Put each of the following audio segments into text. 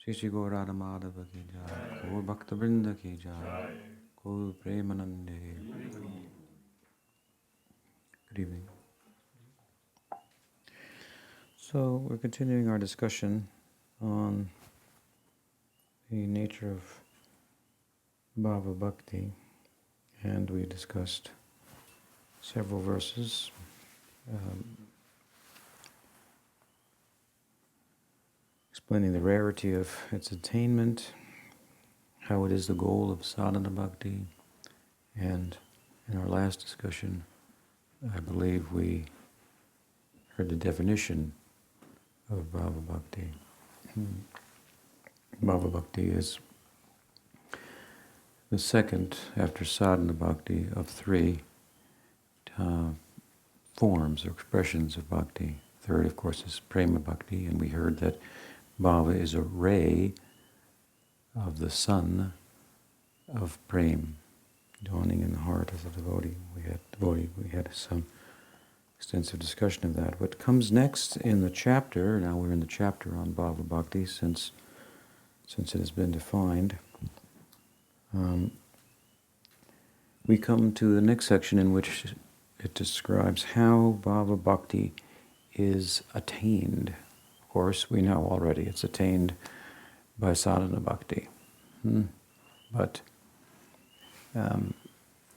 Shri Shri Gaur Radha Madhava ki jai, Gaur Bhakta Vrinda ki jai, Gaur Premanande. Good evening. So we're continuing our discussion on the nature of Bhava Bhakti, and we discussed several verses explaining the rarity of its attainment, how it is the goal of sadhana bhakti, and in our last discussion, I believe we heard the definition of Bhava Bhakti. Bhava Bhakti is the second after sadhana bhakti of three forms or expressions of bhakti. Third, of course, is prema bhakti, and we heard that bhava is a ray of the sun of prem, dawning in the heart of the devotee. We had some extensive discussion of that. What comes next in the chapter, now we're in the chapter on Bhava Bhakti since it has been defined, we come to the next section in which it describes how Bhava Bhakti is attained. Of course, we know already it's attained by sadhana bhakti. But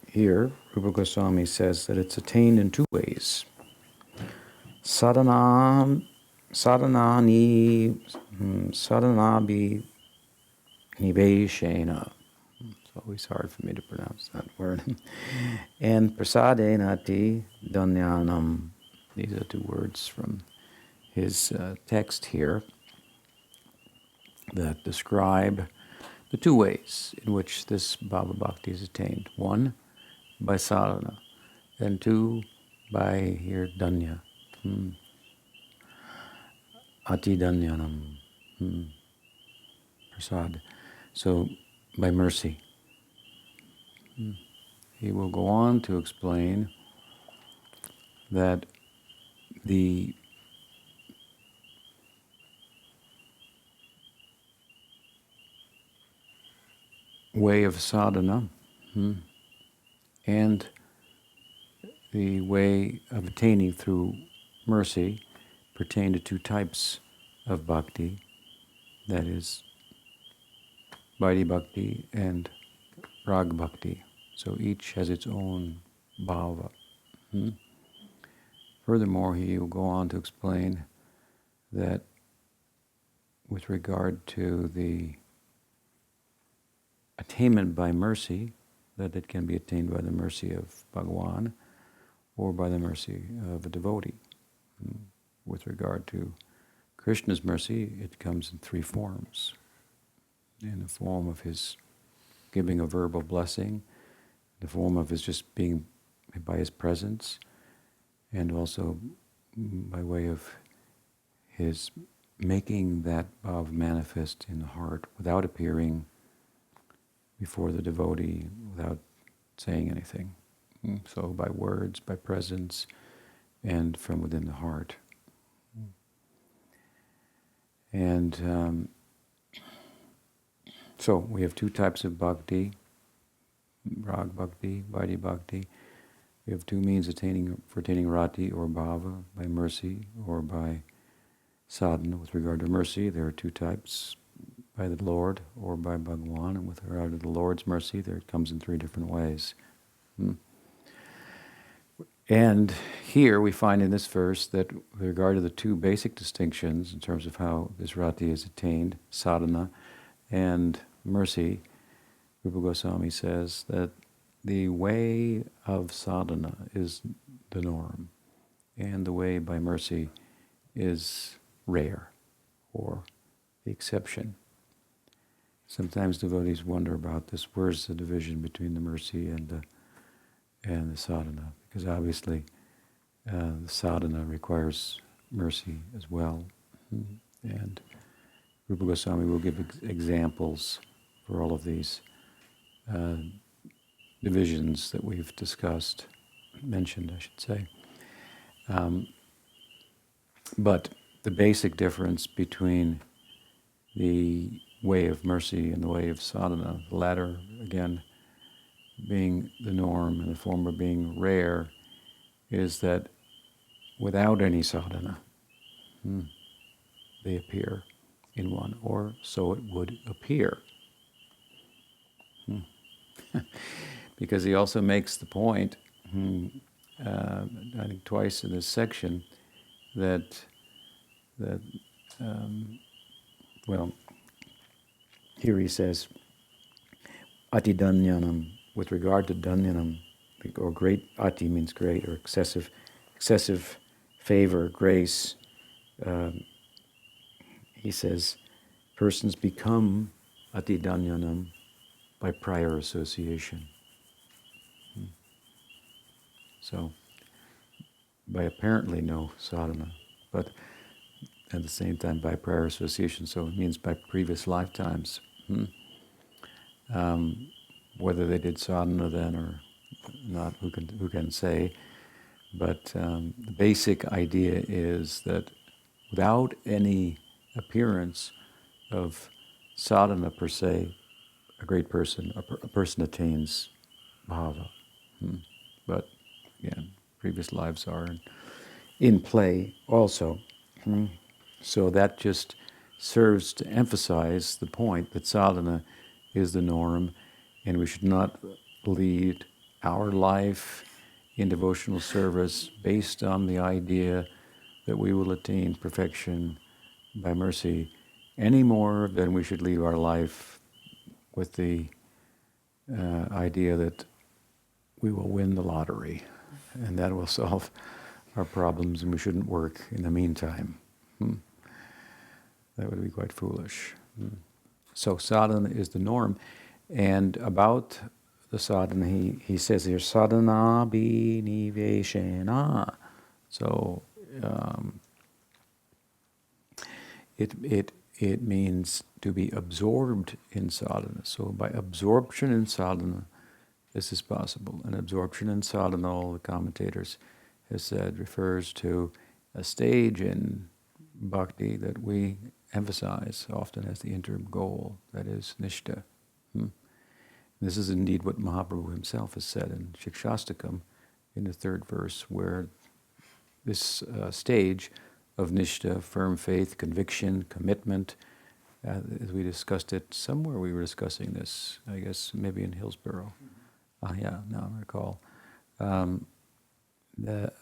here, Rupa Goswami says that it's attained in two ways. Sadhanabhi niveshena. It's always hard for me to pronounce that word. And prasadenati danyanam. These are two words from his text here that describe the two ways in which this Bhava Bhakti is attained. One, by sadhana, and two, by here danya. Ati danyanam. Prasad. So, by mercy. He will go on to explain that the way of sadhana and the way of attaining through mercy pertain to two types of bhakti, that is, Vaidhi Bhakti and Rag Bhakti. So each has its own bhava. Furthermore, he will go on to explain that with regard to the attainment by mercy, that it can be attained by the mercy of Bhagavan or by the mercy of a devotee. With regard to Krishna's mercy, it comes in three forms. In the form of his giving a verbal blessing, the form of his just being by his presence, and also by way of his making that bhav manifest in the heart without appearing before the devotee, without saying anything. So by words, by presence, and from within the heart. And so we have two types of bhakti, Rag Bhakti, Vaidhi Bhakti. We have two means for attaining rati or bhava, by mercy or by sadhana. With regard to mercy, there are two types, by the Lord or by Bhagavan. And with regard to the Lord's mercy, there it comes in three different ways. And here we find in this verse that with regard to the two basic distinctions in terms of how this rati is attained, sadhana and mercy, Rupa Goswami says that the way of sadhana is the norm, and the way by mercy is rare, or the exception. Sometimes devotees wonder about this. Where's the division between the mercy and the sadhana? Because obviously the sadhana requires mercy as well. And Rupa Goswami will give examples for all of these divisions that we've mentioned, I should say. But the basic difference between the way of mercy and the way of sadhana, the latter, again, being the norm and the former being rare, is that without any sadhana, they appear in one, or so it would appear. Because he also makes the point, I think twice in this section, that well, here he says, ati-danyanam, with regard to danyanam, or great, ati means great, or excessive favor, grace. He says, persons become ati-danyanam by prior association. So, by apparently no sadhana, but at the same time by prior association, so it means by previous lifetimes. Whether they did sadhana then or not, who can say? But the basic idea is that without any appearance of sadhana per se, a great person, a person attains bhava. But again, previous lives are in play also. So that just serves to emphasize the point that sadhana is the norm, and we should not lead our life in devotional service based on the idea that we will attain perfection by mercy any more than we should lead our life with the idea that we will win the lottery and that will solve our problems and we shouldn't work in the meantime. That would be quite foolish. So sadhana is the norm. And about the sadhana, he says here, sadhana biniveshena. So it means to be absorbed in sadhana. So by absorption in sadhana, this is possible. And absorption in sadhana, all the commentators have said, refers to a stage in bhakti that we emphasize often as the interim goal, that is nishtha. This is indeed what Mahaprabhu himself has said in Shikshastakam, in the third verse, where this stage of nishtha, firm faith, conviction, commitment, as we discussed it somewhere, we were discussing this, I guess maybe in Hillsborough. Yeah, now I recall. That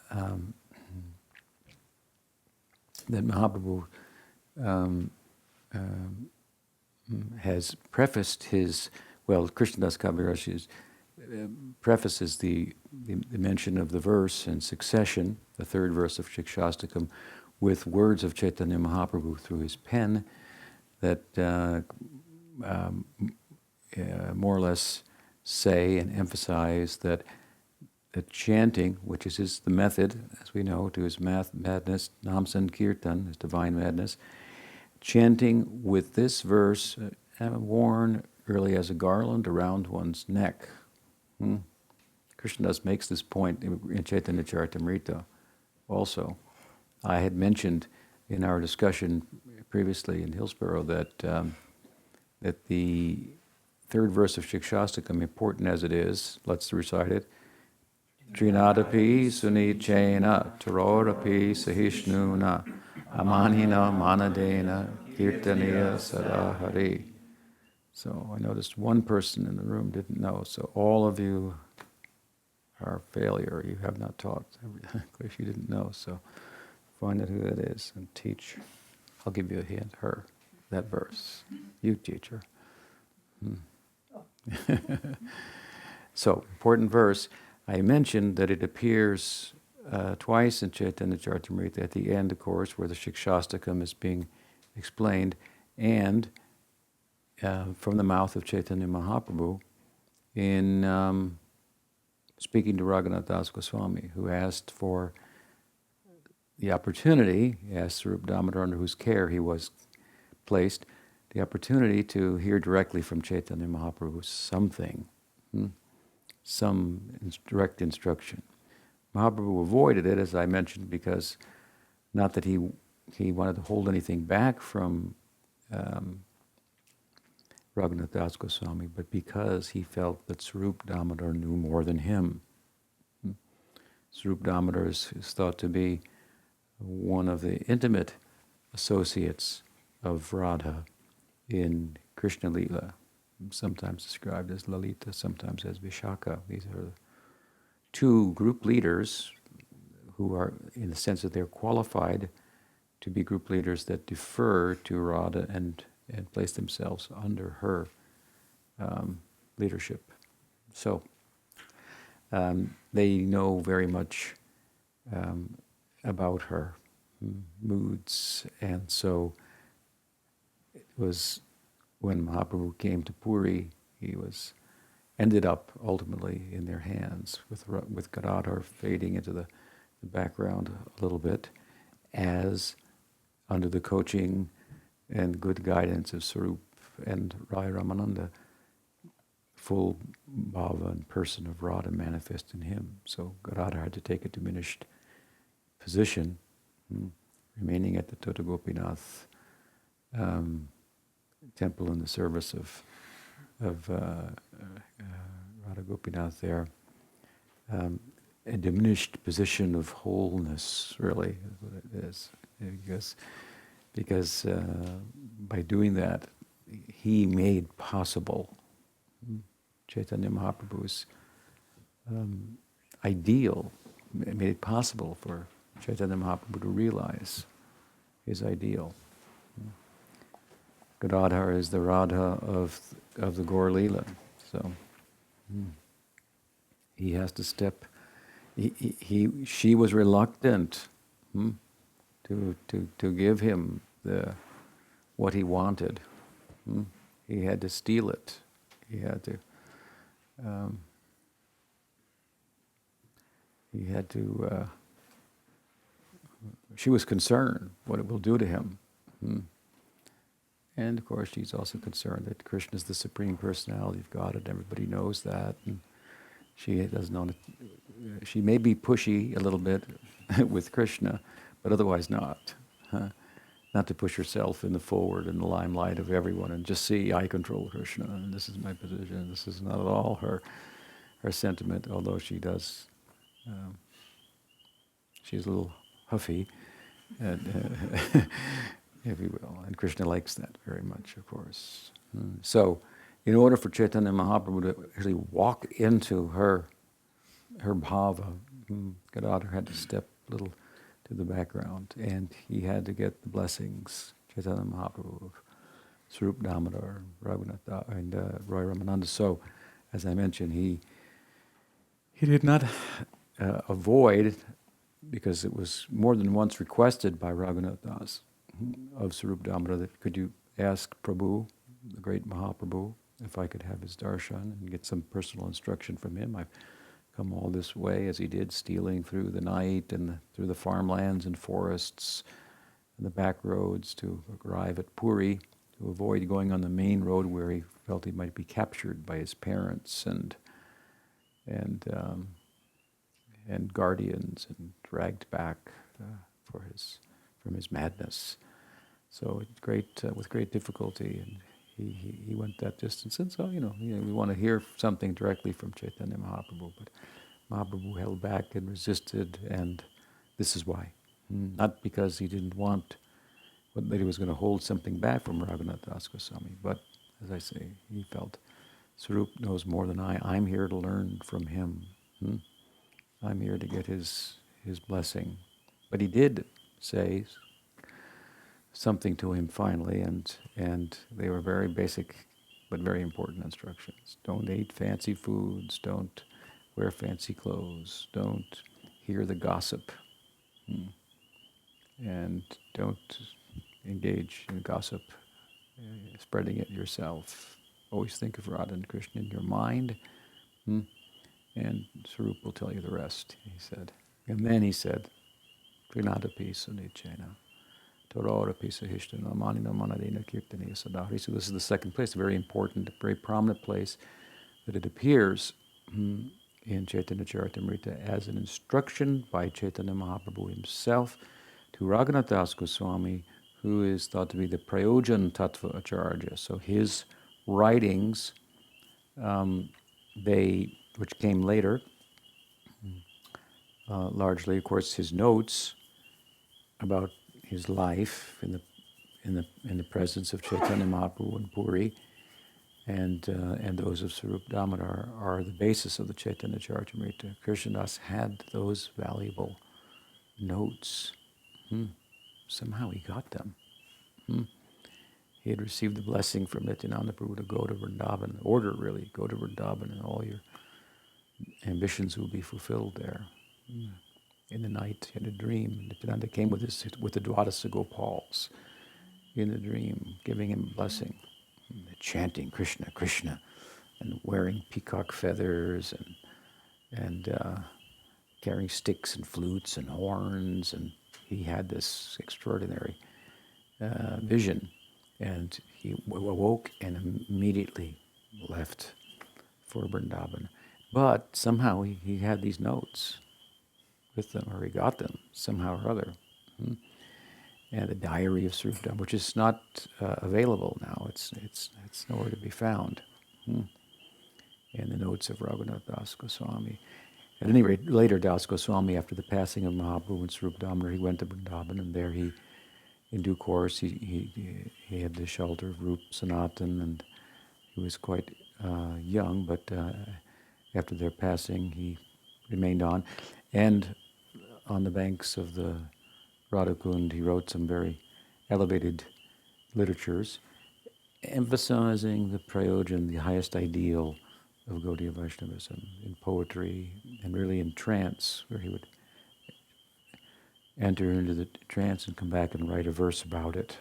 Mahaprabhu has prefaced his, well, Krishnadas Kaviraj prefaces the mention of the verse in succession, the third verse of Shikshastakam, with words of Chaitanya Mahaprabhu through his pen that more or less say and emphasize that chanting, which is the method, as we know, to his madness, Nam Sankirtan, his divine madness, chanting with this verse worn really as a garland around one's neck. Krishnadas makes this point in Chaitanya Charitamrita also. I had mentioned in our discussion previously in Hillsborough that the third verse of Shikshastakam, important as it is, let's recite it. Trinadapi sunichena tarorapi sahishnuna amanhina manadena kirtaniya sadahari. So I noticed one person in the room didn't know, so all of you are a failure. You have not taught if you didn't know, so find out who that is and teach. I'll give you a hint, her, that verse. You teach her. So, important verse. I mentioned that it appears twice in Chaitanya Charitamrita at the end, of course, where the Shikshastakam is being explained, and from the mouth of Chaitanya Mahaprabhu in speaking to Raghunath Das Goswami, who asked for the opportunity, he asked Sarup Damodar, under whose care he was placed, the opportunity to hear directly from Chaitanya Mahaprabhu something, some direct instruction. Mahaprabhu avoided it, as I mentioned, because not that he wanted to hold anything back from Raghunath Das Goswami, but because he felt that Sarup Damodar knew more than him. Sarup Damodar is thought to be one of the intimate associates of Radha in Krishna Lila, sometimes described as Lalita, sometimes as Vishaka. These are two group leaders who are, in the sense that they're qualified to be group leaders that defer to Radha and place themselves under her leadership. So they know very much about her moods, and so it was when Mahaprabhu came to Puri, he ended up ultimately in their hands, with Gadadhar fading into the background a little bit, as under the coaching and good guidance of Sarup and Rai Ramananda, full bhava and person of Radha manifest in him. So Gadadhar had to take a diminished position, remaining at the Tota Gopinath temple in the service of Radha Gopinath there. A diminished position of wholeness, really, is what it is. Because by doing that, he made possible Chaitanya Mahaprabhu's ideal, made it possible for Chaitanya Mahaprabhu to realize his ideal. Gadadhar is the Radha of the Gaur Leela, so he has to step. She was reluctant to give him what he wanted. He had to steal it. He had to. She was concerned what it will do to him. And of course, she's also concerned that Krishna is the Supreme Personality of God, and everybody knows that. And she doesn't know. She may be pushy a little bit with Krishna, but otherwise not. Not to push herself in the forward in the limelight of everyone and just see, I control Krishna, and this is my position. This is not at all her sentiment, although she does. She's a little huffy, and, if you will, and Krishna likes that very much, of course. So, in order for Chaitanya Mahaprabhu to actually walk into her bhava, Gadadhar had to step a little to the background, and he had to get the blessings, Chaitanya Mahaprabhu, of Sarup Damodar, Raghunath, and Roy Ramananda. So, as I mentioned, he did not avoid, because it was more than once requested by Raghunath Das of Sarup Damodar that, could you ask Prabhu, the great Mahaprabhu, if I could have his darshan and get some personal instruction from him. I've come all this way, as he did, stealing through the night and through the farmlands and forests and the back roads to arrive at Puri, to avoid going on the main road where he felt he might be captured by his parents and guardians and dragged back from his madness. So with great difficulty, and he went that distance. And so, we want to hear something directly from Chaitanya Mahaprabhu, but Mahaprabhu held back and resisted, and this is why. Not because he didn't want, that he was going to hold something back from Raghunath Das Goswami, but, as I say, he felt, Sarup knows more than I. I'm here to learn from him. I'm here to get his blessing. But he did say something to him finally, and they were very basic but very important instructions. Don't eat fancy foods, don't wear fancy clothes, don't hear the gossip, and don't engage in gossip, spreading it yourself. Always think of Radha and Krishna in your mind, and Sarup will tell you the rest, he said. And then he said, Trinadapi sunichena. So this is the second place, a very important, very prominent place that it appears in Chaitanya Charitamrita as an instruction by Chaitanya Mahaprabhu himself to Raghunath Das Goswami, who is thought to be the Prayojan Tattva Acharya. So his writings, which came later, largely, of course, his notes about his life in the presence of Chaitanya Mahaprabhu and Puri, and those of Sarup Damodar are the basis of the Chaitanya Charitamrita. Krishnadas had those valuable notes. Somehow he got them. He had received the blessing from Nityananda Prabhu to go to Vrindavan, order really, go to Vrindavan and all your ambitions will be fulfilled there. In the night, in a dream, Nityananda came with the Dwadasa Gopals in the dream, giving him blessing, chanting Krishna, Krishna, and wearing peacock feathers and carrying sticks and flutes and horns, and he had this extraordinary vision, and he awoke and immediately left for Vrindavan. But somehow he had these notes with them, or he got them somehow or other. And the diary of Sruvdam, which is not available now. It's nowhere to be found. And the notes of Raghunath Das Goswami. At any rate, later Das Goswami, after the passing of Mahaprabhu and Swarup Damodar, he went to Vrindavan, and there he, in due course, he had the shelter of Rup Sanatan, and he was quite young, but after their passing, he remained on. And on the banks of the Radhakund, he wrote some very elevated literatures, emphasizing the prayojan, the highest ideal of Gaudiya Vaishnavism, in poetry and really in trance, where he would enter into the trance and come back and write a verse about it.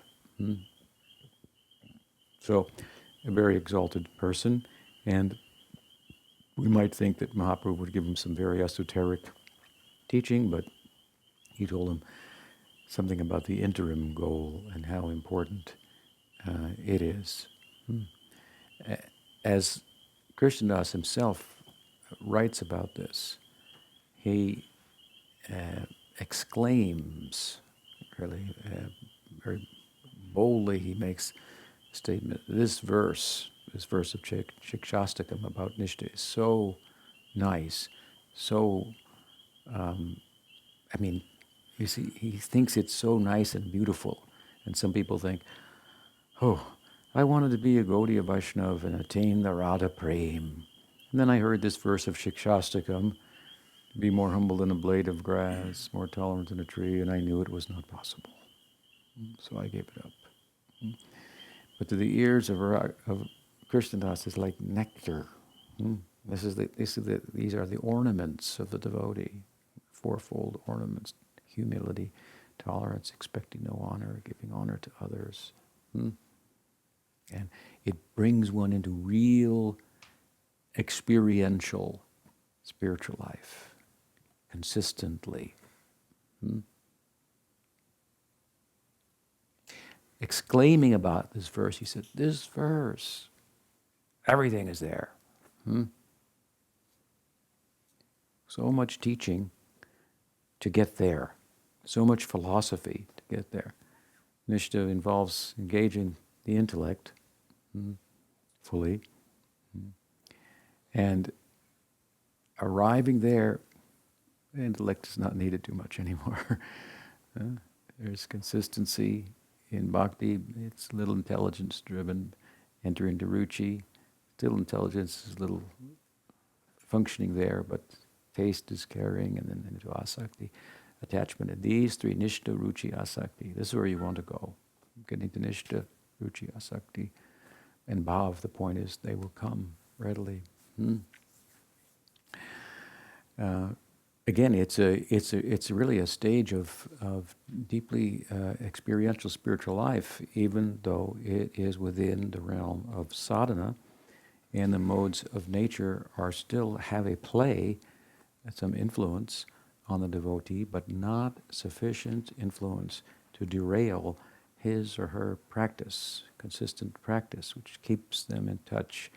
So, a very exalted person, and we might think that Mahaprabhu would give him some very esoteric teaching, but he told him something about the interim goal and how important it is. As Krishnadas himself writes about this, he exclaims, really very boldly, he makes a statement, this verse of Shikshastakam about Nishta is so nice, so, you see, he thinks it's so nice and beautiful. And some people think, oh, I wanted to be a Gaudiya Vaishnava and attain the Radha Prem. And then I heard this verse of Shikshastakam, to be more humble than a blade of grass, more tolerant than a tree, and I knew it was not possible. So I gave it up. But to the ears of Krishnadas, it's like nectar. These are the ornaments of the devotee, fourfold ornaments: humility, tolerance, expecting no honor, giving honor to others. And it brings one into real experiential spiritual life, consistently. Exclaiming about this verse, he said, this verse, everything is there. So much teaching to get there. So much philosophy to get there. Nishta involves engaging the intellect fully. And arriving there, the intellect is not needed too much anymore. There's consistency in bhakti. It's a little intelligence driven. Enter into ruchi. Still intelligence is a little functioning there, but taste is carrying, and then into asakti, attachment. And these three, nishta, ruchi, asakti, this is where you want to go. Getting to nishta, ruchi, asakti, and bhav, the point is they will come readily. Again, it's really a stage of deeply experiential spiritual life, even though it is within the realm of sadhana, and the modes of nature still have a play, some influence on the devotee, but not sufficient influence to derail his or her practice, consistent practice, which keeps them in touch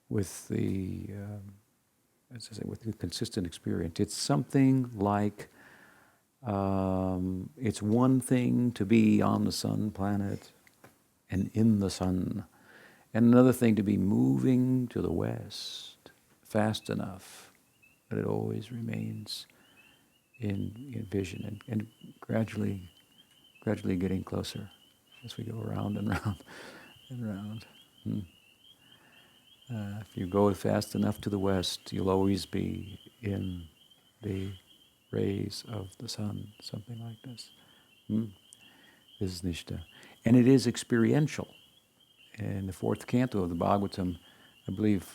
with the consistent experience. It's something like It's one thing to be on the sun planet and in the sun, and another thing to be moving to the west fast enough that it always remains in vision and gradually getting closer as we go around and round and round. If you go fast enough to the west, you'll always be in the rays of the sun, something like this. This is Nishta. And it is experiential. In the fourth canto of the Bhagavatam, I believe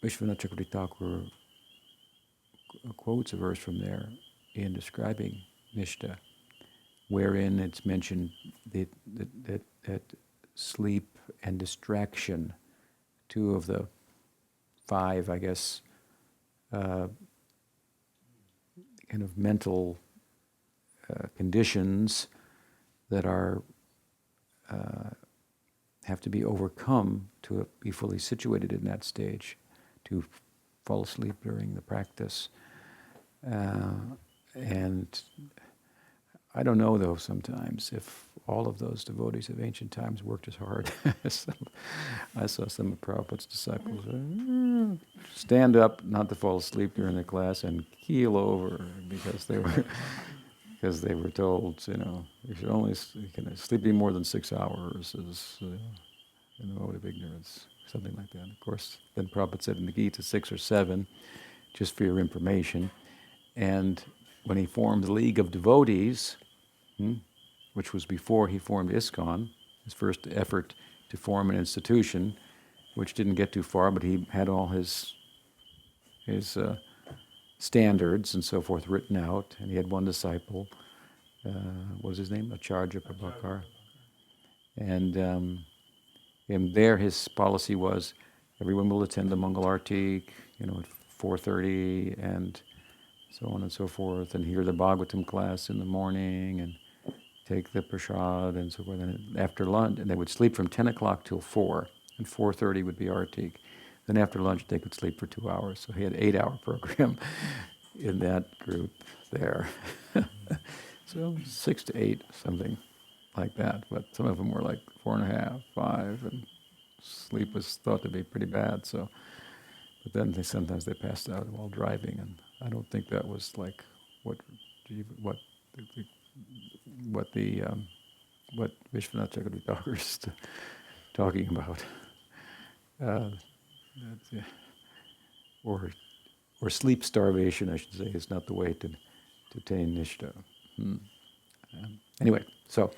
Vishwanath Chakravarti Thakur quotes a verse from there in describing Nishta, wherein it's mentioned that sleep and distraction, two of the five, I guess, kind of mental conditions that are have to be overcome to be fully situated in that stage, to fall asleep during the practice. And I don't know, though, sometimes if all of those devotees of ancient times worked as hard as I saw some of Prabhupada's disciples stand up, not to fall asleep during the class, and keel over because they were told, you should only sleeping more than 6 hours is in the mode of ignorance, something like that. Of course, then Prabhupada said in the Gita 6 or 7, just for your information. And when he formed the League of Devotees, which was before he formed ISKCON, his first effort to form an institution, which didn't get too far, but he had all his standards and so forth written out, and he had one disciple. What was his name? Acharya Prabhakar. And there his policy was everyone will attend the Mangal Arti, at 4:30, and so on and so forth, and hear the Bhagavatam class in the morning, and take the prasad and so forth. And after lunch, and they would sleep from 10 o'clock till 4, and 4:30 would be Artik. Then after lunch, they could sleep for 2 hours. So he had an 8-hour program in that group there. So 6 to 8, something like that. But some of them were like 4.5, 5, and sleep was thought to be pretty bad. So, but then sometimes they passed out while driving, and I don't think that was like what Vishwanath Chakravarti Thakur is talking about, or sleep starvation, I should say, is not the way to attain Nishta. Anyway, so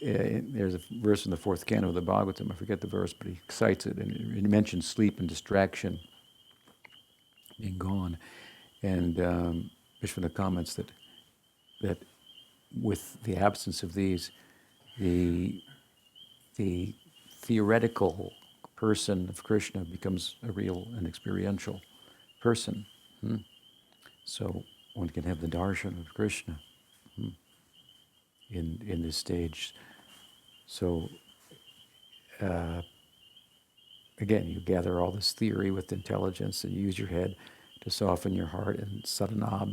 there's a verse in the fourth canto of the Bhagavatam. I forget the verse, but he cites it, and it mentions sleep and distraction being gone, and Vishwanath comments that with the absence of these, the theoretical person of Krishna becomes a real and experiential person. So one can have the darshan of Krishna in this stage. So again, you gather all this theory with intelligence and use your head to soften your heart, and sadhana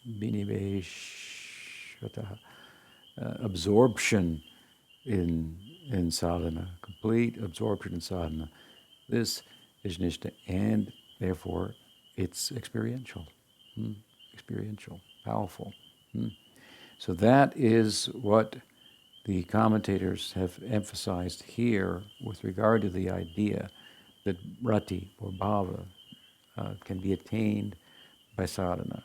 biniveshata, absorption in sadhana, complete absorption in sadhana. This is nishta, and therefore it's experiential, powerful. So that is what the commentators have emphasized here with regard to the idea that rati or bhava can be attained by sadhana,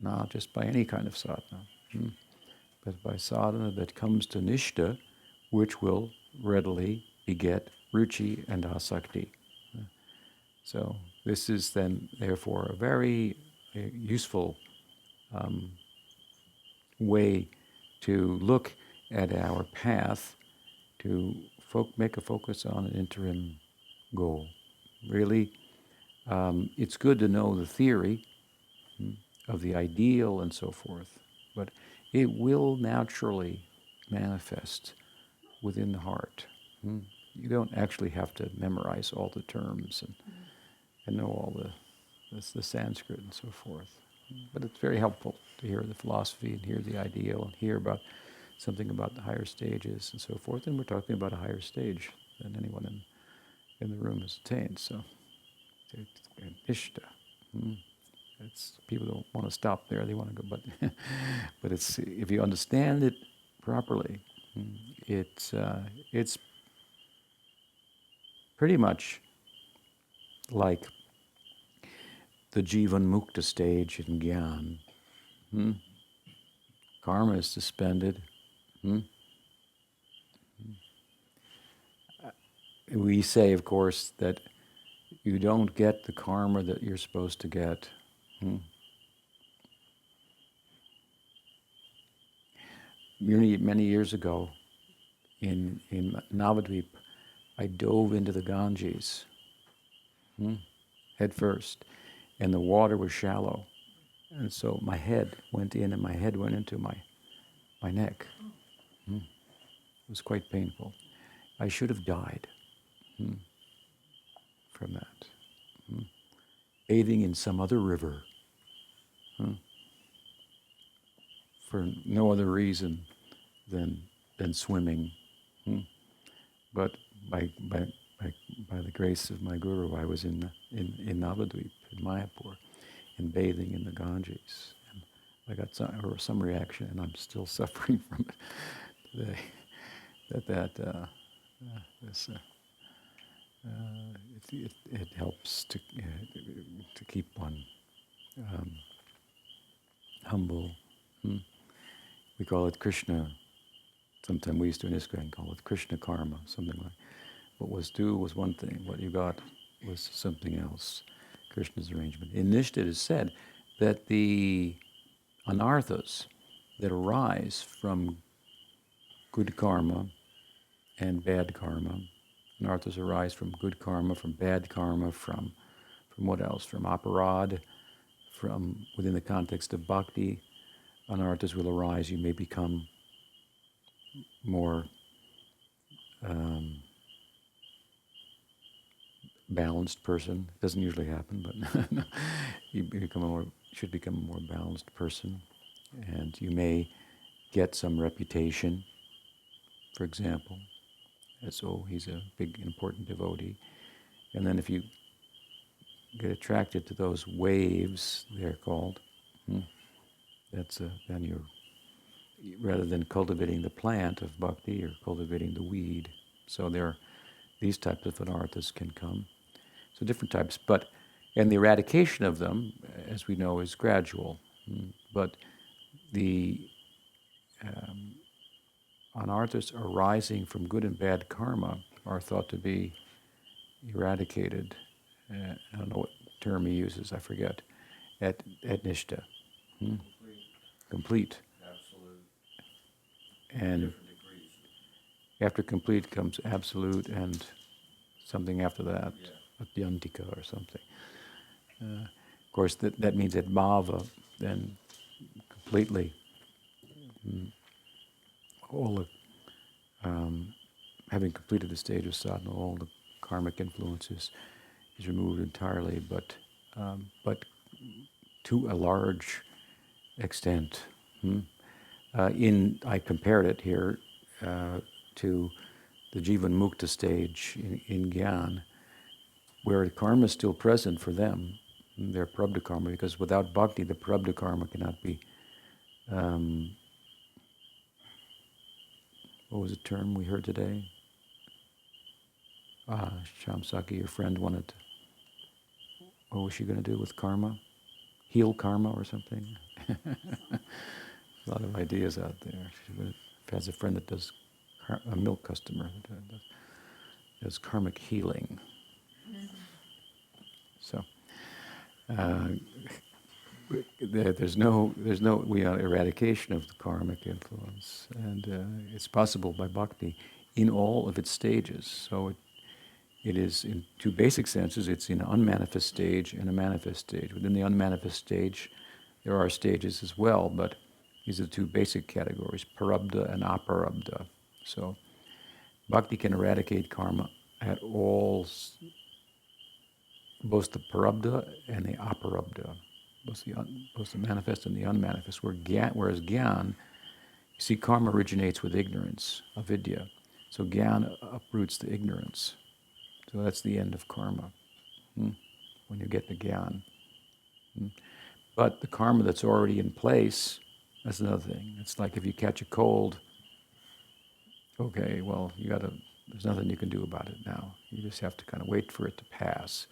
not just by any kind of sadhana, but by sadhana that comes to nishta, which will readily beget ruchi and asakti. So this is then, therefore, a very useful way to look at our path, to make a focus on an interim goal. Really, it's good to know the theory of the ideal and so forth, but it will naturally manifest within the heart. You don't actually have to memorize all the terms and know all the the Sanskrit and so forth. But it's very helpful to hear the philosophy and hear the ideal and hear about something about the higher stages and so forth. And we're talking about a higher stage than anyone in the room has attained. So, Ishta. It's, people don't want to stop there; they want to go. But it's, if you understand it properly, it's pretty much like the Jivan Mukta stage in Gyan. Karma is suspended. We say, of course, that you don't get the karma that you're supposed to get. Many years ago, in Navadvip, I dove into the Ganges, head first, and the water was shallow, and so my head went in, and my head went into my neck. It was quite painful. I should have died from that. Bathing in some other river, for no other reason than swimming. But by the grace of my guru, I was in Navadvip, in Mayapur, and bathing in the Ganges. And I got some reaction, and I'm still suffering from it today. It helps to keep one humble. We call it Krishna. Sometimes we used to in ISKCON call it Krishna karma, something like. What was due was one thing, what you got was something else. Krishna's arrangement. In Nishta it is said that the anarthas that arise from good karma and bad karma, anarthas arise from good karma, from bad karma, from what else? From aparad, from within the context of bhakti, anarthas will arise. You may become more balanced person. It doesn't usually happen, but you should become a more balanced person, and you may get some reputation, for example, as he's a big important devotee. And then if you get attracted to those waves, they're called, then you're, rather than cultivating the plant of bhakti, you're cultivating the weed. So these types of anarthas can come. So different types, and the eradication of them, as we know, is gradual. But the anarthas arising from good and bad karma are thought to be eradicated. I don't know what term he uses, I forget, at Nishta. Complete. Absolute. And different degrees. after complete comes absolute and something after that, Atyantika or something. Of course, that means at bhava, then completely, all the, having completed the stage of sadhana, all the karmic influences is removed entirely, but to a large extent. I compared it here to the Jivan Mukta stage in Gyan, where the karma is still present for them, their prabdha karma, because without bhakti, the prabdha karma cannot be, what was the term we heard today? Shamsaki, your friend, wanted to, what was she going to do with karma? Heal karma or something? A lot of ideas out there. She has a friend that does, a milk customer that does karmic healing. So there's no eradication of the karmic influence, and it's possible by bhakti in all of its stages. So it is in two basic senses. It's in an unmanifest stage and a manifest stage. Within the unmanifest stage, there are stages as well, but these are the two basic categories: parabdha and aparabdha. So bhakti can eradicate karma at all both the parabdha and the aparabdha, both the manifest and the unmanifest. Whereas gyan, you see, karma originates with ignorance, avidya. So gyan uproots the ignorance. So that's the end of karma, when you get the gyan. But the karma that's already in place, that's another thing. It's like if you catch a cold, okay, well, there's nothing you can do about it now. You just have to kind of wait for it to pass.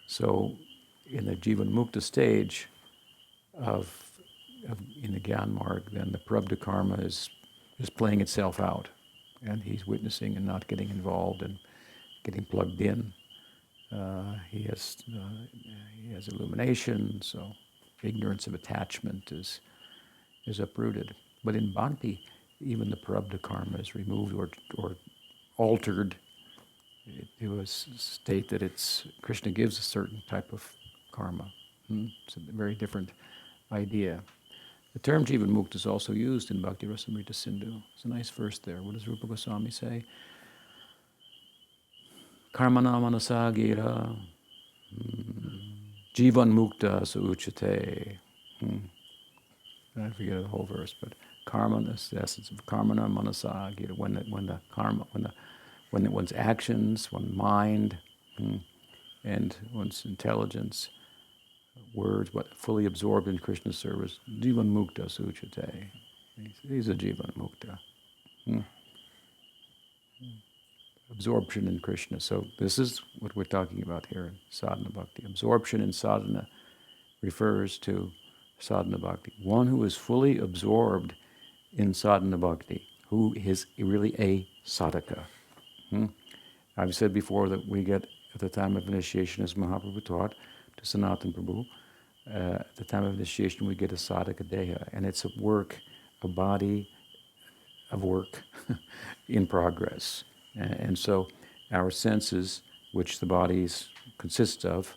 So in the Jivan Mukta stage in the Gyan Marg, then the Prabdha karma is playing itself out. And he's witnessing and not getting involved and getting plugged in. He has illumination, so ignorance of attachment is uprooted. But in bhakti, even the prarabdha karma is removed or altered to a state that Krishna gives a certain type of karma. It's a very different idea. The term Jivan Mukta is also used in Bhakti Rasamrita Sindhu. It's a nice verse there. What does Rupa Goswami say? Karmana manasa gira Jivan Mukta Suuchate. I forget the whole verse, but karma is the essence of karmana manasa gira. When one's actions, one's mind, and one's intelligence, words, fully absorbed in Krishna's service, Jivan Mukta Suchate. He's a Jivan Mukta. Absorption in Krishna. So this is what we're talking about here in sadhana bhakti. Absorption in sadhana refers to sadhana bhakti. One who is fully absorbed in sadhana bhakti, who is really a sadhaka. I've said before that we get, at the time of initiation, as Mahaprabhu taught to Sanatana Prabhu, at the time of initiation we get a sadhaka deha, and it's a work, a body of work in progress. And so our senses, which the bodies consist of,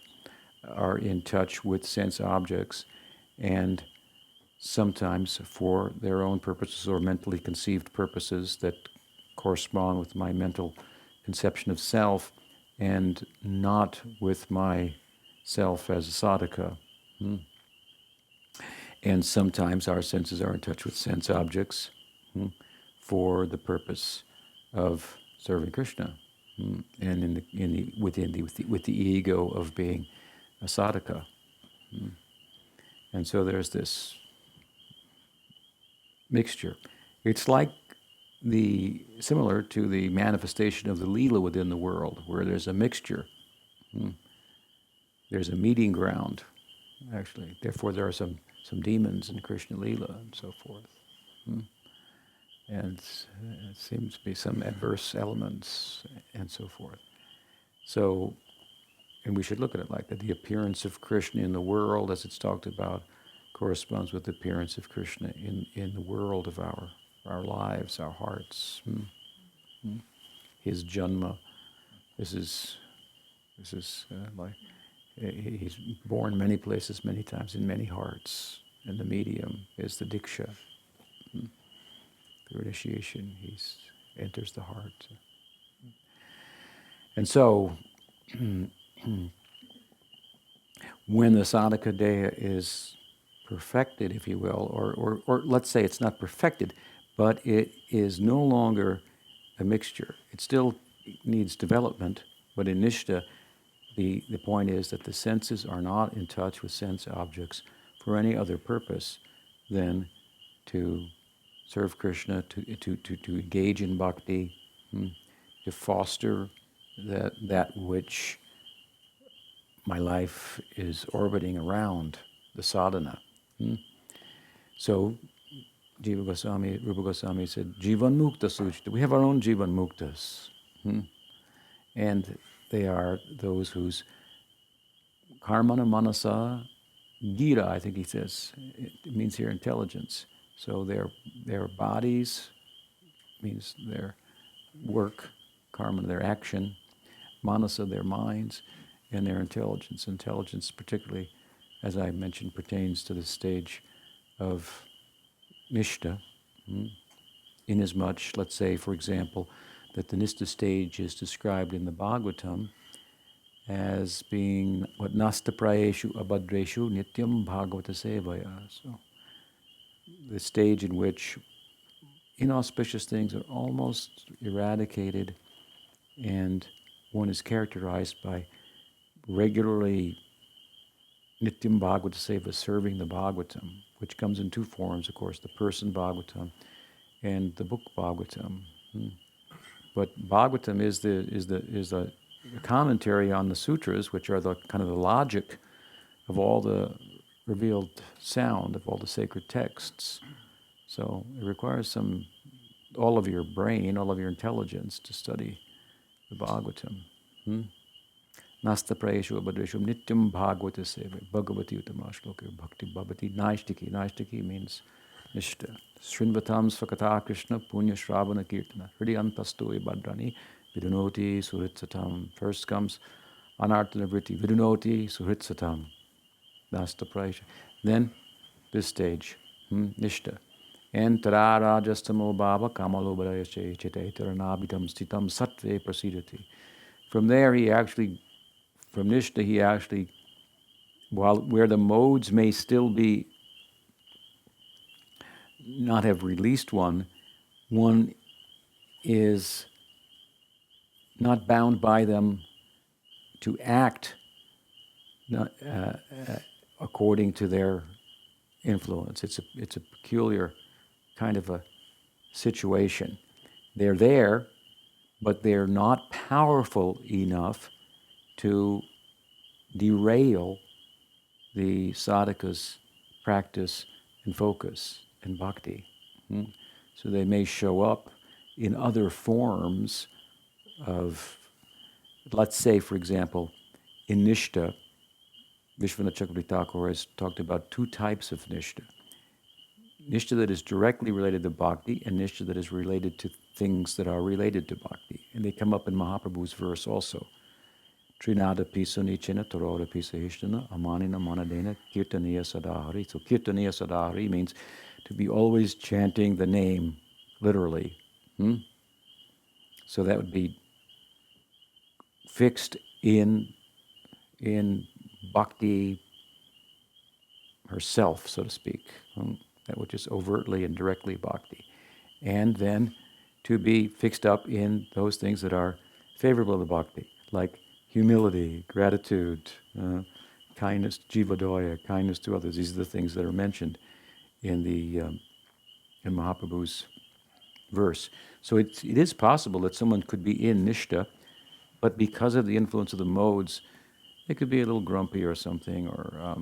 are in touch with sense objects, and sometimes for their own purposes or mentally conceived purposes that correspond with my mental conception of self and not with my self as a sadhaka. And sometimes our senses are in touch with sense objects for the purpose of serving Krishna, and with the ego of being a sadhaka. And so there's this mixture. It's like similar to the manifestation of the Leela within the world, where there's a mixture. There's a meeting ground, actually. Therefore, there are some demons in Krishna Leela and so forth. And it seems to be some adverse elements and so forth. So, and we should look at it like that. The appearance of Krishna in the world, as it's talked about, corresponds with the appearance of Krishna in the world of our lives, our hearts. His janma. This is like he's born many places, many times, in many hearts, and the medium is the diksha. Through initiation, he enters the heart. And so, when the sadhaka deha is perfected, if you will, or let's say it's not perfected, but it is no longer a mixture. It still needs development, but in Nishta, the point is that the senses are not in touch with sense objects for any other purpose than to serve Krishna, to engage in bhakti, to foster that which my life is orbiting around, the sadhana. So, Rupa Goswami said, Jivan Mukta Suchita. We have our own Jivan Muktas. And they are those whose karmana manasa gira, I think he says. It means here intelligence. So their bodies means their work, karma, their action, manasa, their minds, and their intelligence. Intelligence, particularly, as I mentioned, pertains to the stage of nishta, inasmuch, let's say, for example, that the nishta stage is described in the Bhagavatam as being what nasta prayeshu abhadreshu nityam bhagavata sevaya. So the stage in which inauspicious things are almost eradicated, and one is characterized by regularly Nityam Bhagavata Seva, serving the Bhagavatam, which comes in two forms, of course, the person Bhagavatam and the book Bhagavatam. But Bhagavatam is a commentary on the sutras, which are the kind of the logic of all the revealed sound of all the sacred texts. So it requires all of your brain, all of your intelligence to study the Bhagavatam. Nasta prayeshu abhadreshu nityam bhagavata seva bhagavati utamashloka bhakti bhavati naishtiki. Naishtiki means nishta. Srinvatam svakata krishna punya shravana kirtana hridiyantastu ibhadrani vidunoti suhritsatam. First comes anartana vritti vidunoti suhritsatam. Nasta prayeshu. Then this stage, nishta. And tararajastamo bhava kamalobharayasche chete taranabhitam stitam sattve prasidati. From there from Nishta he actually, where the modes may still be, not have released one is not bound by them to act according to their influence. It's a peculiar kind of a situation. They're there, but they're not powerful enough to derail the sadhaka's practice and focus and bhakti. So they may show up in other forms of, let's say, for example, in Nishta, Vishwanath Chakravarti Thakur has talked about two types of Nishta. Nishta that is directly related to bhakti, and Nishta that is related to things that are related to bhakti. And they come up in Mahaprabhu's verse also. Trinada pisa nichena taroda pisa hishtana amanina manadena kirtaniya sadahari. So kirtaniya sadahari means to be always chanting the name, literally. So that would be fixed in bhakti herself, so to speak. That which is overtly and directly bhakti. And then to be fixed up in those things that are favorable to bhakti, like humility, gratitude, kindness, jivadoya, kindness to others. These are the things that are mentioned in in Mahaprabhu's verse. So it is possible that someone could be in Nishta, but because of the influence of the modes, they could be a little grumpy or something, or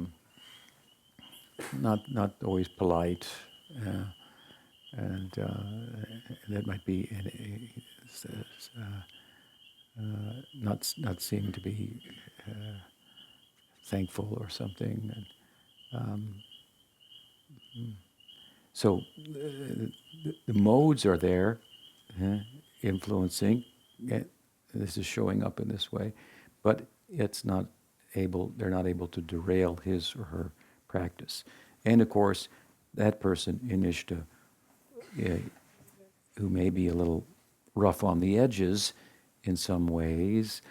not always polite, and that might be not seem to be thankful or something. And, so the modes are there, influencing. This is showing up in this way, but they're not able to derail his or her practice. And of course, that person in Ishta, who may be a little rough on the edges in some ways,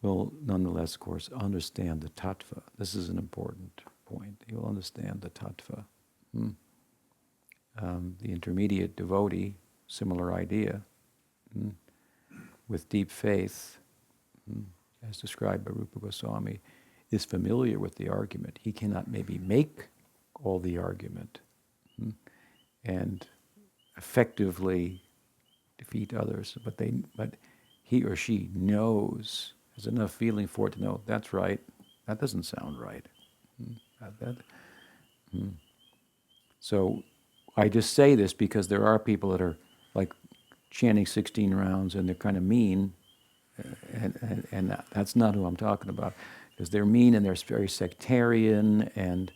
will nonetheless, of course, understand the tattva. This is an important point. He will understand the tattva. The intermediate devotee, similar idea, with deep faith, as described by Rupa Goswami, is familiar with the argument. He cannot maybe make all the argument and effectively defeat others, but he or she knows, has enough feeling for it to know, that's right, that doesn't sound right. So I just say this because there are people that are like chanting 16 rounds and they're kind of mean, and that's not who I'm talking about, because they're mean and they're very sectarian, and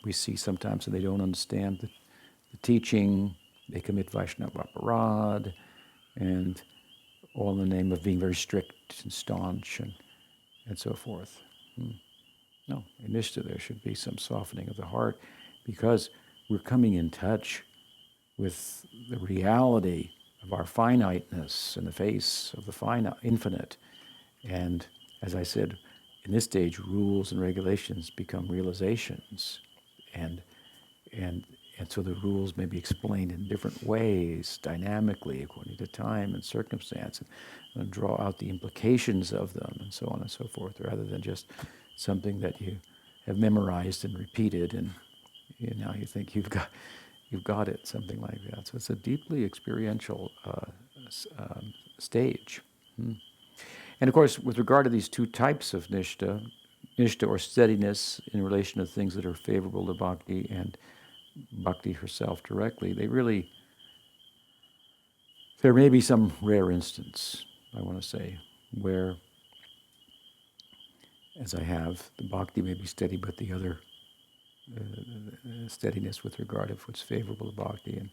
we see sometimes that they don't understand the teaching. They commit Vaishnava aparad, and all in the name of being very strict and staunch and so forth. No, in Nishta there should be some softening of the heart, because we're coming in touch with the reality of our finiteness in the face of the infinite, And as I said, in this stage, rules and regulations become realizations. And, and, and so the rules may be explained in different ways, dynamically, according to time and circumstance, and draw out the implications of them, and so on and so forth, rather than just something that you have memorized and repeated, and now you think you've got it, something like that. So it's a deeply experiential stage. And of course, with regard to these two types of nishta or steadiness in relation to things that are favorable to bhakti and bhakti herself directly, there may be some rare instance, I want to say, where, as I have, the bhakti may be steady, but the other steadiness with regard to what's favorable to bhakti and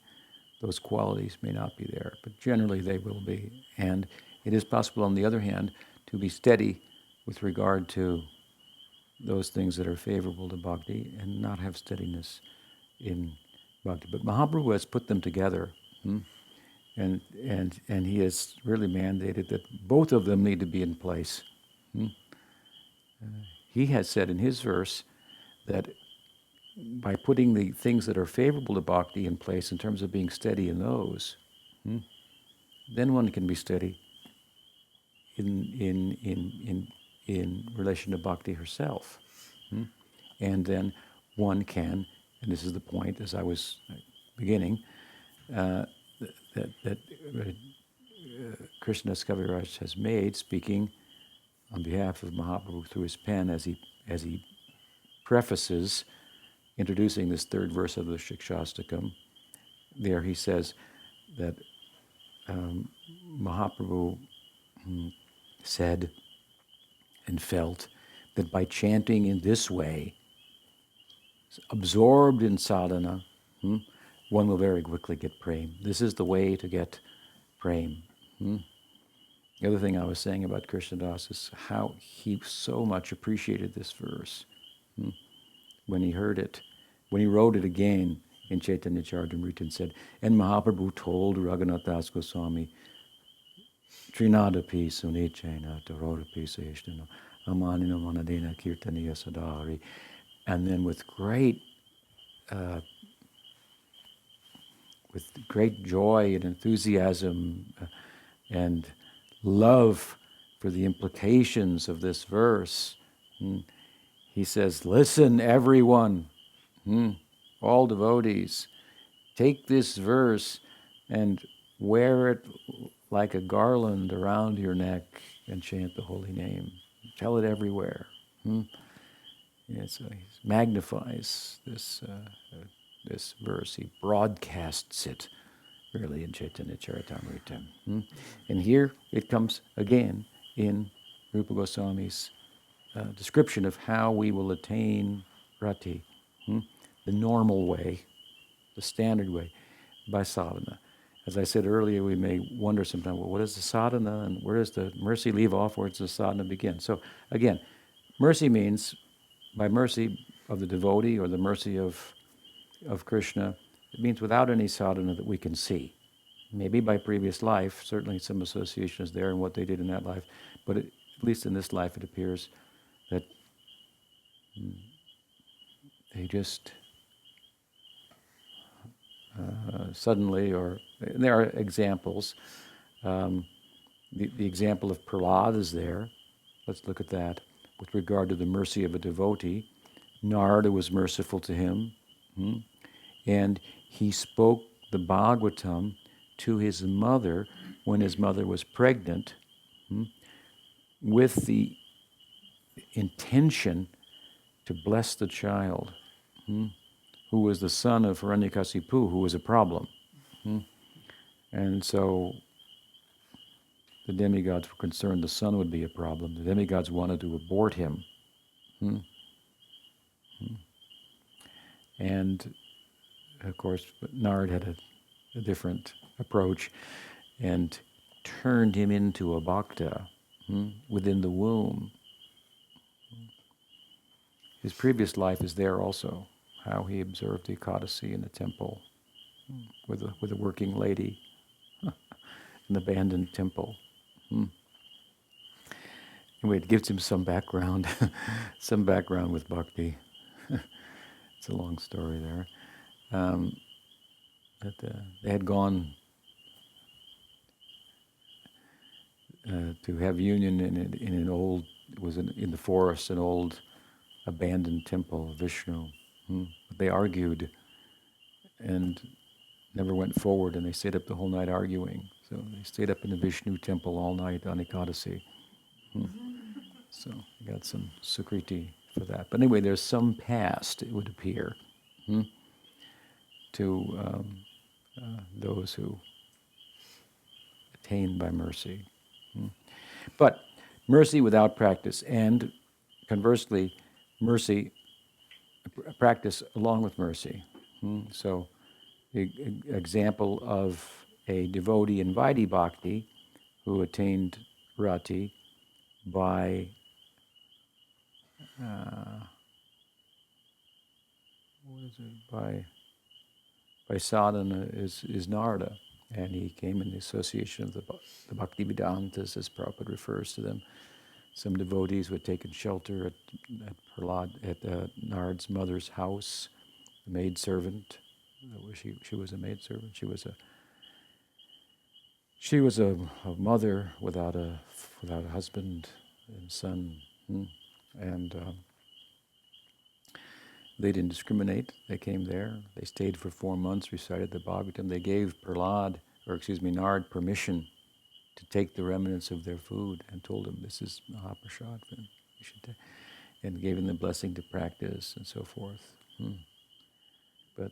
those qualities may not be there, but generally they will be. And it is possible, on the other hand, to be steady with regard to those things that are favorable to bhakti and not have steadiness in bhakti. But Mahaprabhu has put them together, and he has really mandated that both of them need to be in place. He has said in his verse that by putting the things that are favorable to bhakti in place in terms of being steady in those, then one can be steady in relation to bhakti herself. And then one can, and this is the point as I was beginning, that Krishna Kaviraj has made, speaking on behalf of Mahaprabhu through his pen as he prefaces, introducing this third verse of the Shikshastakam. There he says that Mahaprabhu said and felt that by chanting in this way, absorbed in sadhana, one will very quickly get prema. This is the way to get prema. The other thing I was saying about Krishnadas is how he so much appreciated this verse when he heard it, when he wrote it again in Chaitanya Charitamrita and said, and Mahaprabhu told Raghunath Das Goswami, Trinadapi Sunichena Tarodapi Seshtana Amanino Manadena Kirtaniya Sadari. And then with great joy and enthusiasm and love for the implications of this verse, he says, listen, everyone, all devotees, take this verse and wear it like a garland around your neck and chant the holy name. Tell it everywhere. Yeah, so he magnifies this verse. He broadcasts it, really, in Chaitanya Charitamrita. And here it comes again in Rupa Goswami's description of how we will attain rati, the normal way, the standard way, by sadhana. As I said earlier, we may wonder sometimes, well, what is the sadhana and where does the mercy leave off, where does the sadhana begin? So again, mercy means, by mercy of the devotee or the mercy of Krishna, it means without any sadhana that we can see. Maybe by previous life, certainly some association is there in what they did in that life, but at least in this life it appears that they just suddenly, or there are examples. The example of Prahlad is there. Let's look at that. With regard to the mercy of a devotee, Narada was merciful to him, and he spoke the Bhagavatam to his mother when his mother was pregnant, with the intention to bless the child, who was the son of Hiranyakasipu, who was a problem. And so the demigods were concerned the son would be a problem. The demigods wanted to abort him. And of course, Nard had a different approach and turned him into a bhakta within the womb. His previous life is there also, how he observed the Ekadasi in the temple with a working lady, an abandoned temple. Anyway, it gives him some background, some background with bhakti. It's a long story there. Um, but they had gone to have union in an old, it was in the forest, an old abandoned temple of Vishnu. But they argued and never went forward, and they stayed up the whole night arguing. So they stayed up in the Vishnu temple all night on Ekadasi. So you got some sukriti for that. But anyway, there's some past, it would appear, to those who attain by mercy. But mercy without practice, and conversely, mercy, practice along with mercy. So the example of a devotee in Vaidhi Bhakti who attained rati by by sadhana is Narada, and he came in the association of the Bhakti Vedantas, as Prabhupada refers to them. Some devotees who had taken shelter at Narad's mother's house, the maidservant. She was a maidservant. She was a mother without a husband and son, and they didn't discriminate. They came there. They stayed for 4 months, recited the Bhagavatam. They gave Narad permission to take the remnants of their food and told him, this is Mahaprasad, you should take, and gave him the blessing to practice and so forth. But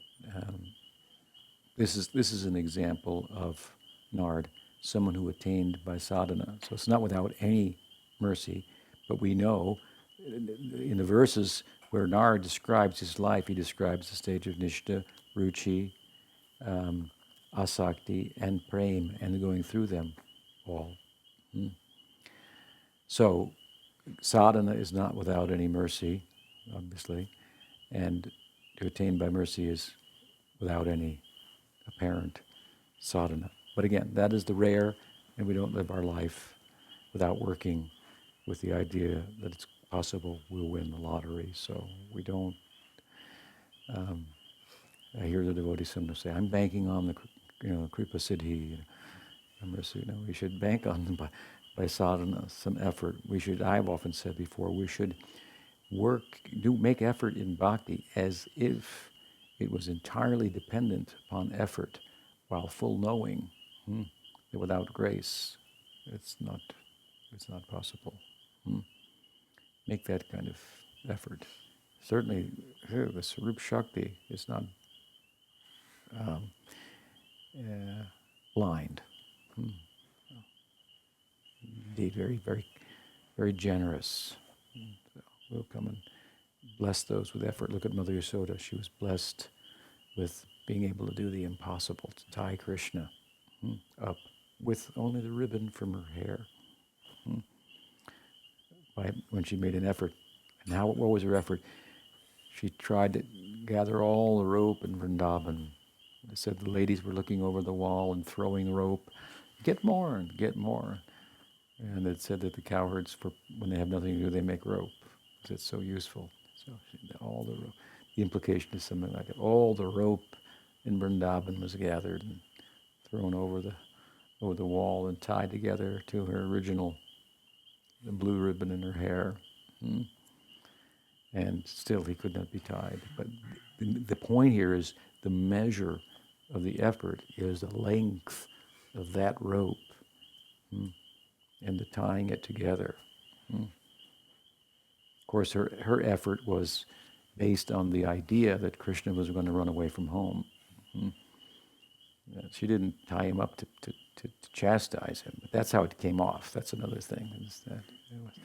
this is an example of Nard, someone who attained by sadhana. So it's not without any mercy, but we know in the verses where Nard describes his life, he describes the stage of Nishta, Ruchi, Asakti, and Prem, and going through them all. So sadhana is not without any mercy, obviously, and to attain by mercy is without any apparent sadhana. But again, that is the rare, and we don't live our life without working with the idea that it's possible we'll win the lottery. So we don't. I hear the devotees sometimes say, "I'm banking on the, Kripa Siddhi, mercy." No, we should bank on them by sadhana, some effort. I've often said before, we should make effort in bhakti as if it was entirely dependent upon effort, while full knowing that without grace, it's not possible. Make that kind of effort. Certainly, here, the Sarup Shakti is not blind. Indeed, very, very, very generous. So we'll come and bless those with effort. Look at Mother Yasoda. She was blessed with being able to do the impossible, to tie Krishna up with only the ribbon from her hair. When she made an effort. And what was her effort? She tried to gather all the rope in Vrindavan. They said the ladies were looking over the wall and throwing the rope. Get more and get more. And it said that the cowherds, when they have nothing to do, they make rope, because it's so useful. So all the rope. The implication is something like that. All the rope in Vrindavan was gathered and thrown over the wall and tied together to her original, the blue ribbon in her hair. And still he could not be tied. But the point here is the measure of the effort is the length of that rope and the tying it together. Of course, her effort was based on the idea that Krishna was going to run away from home. She didn't tie him up to chastise him, but that's how it came off. That's another thing. It was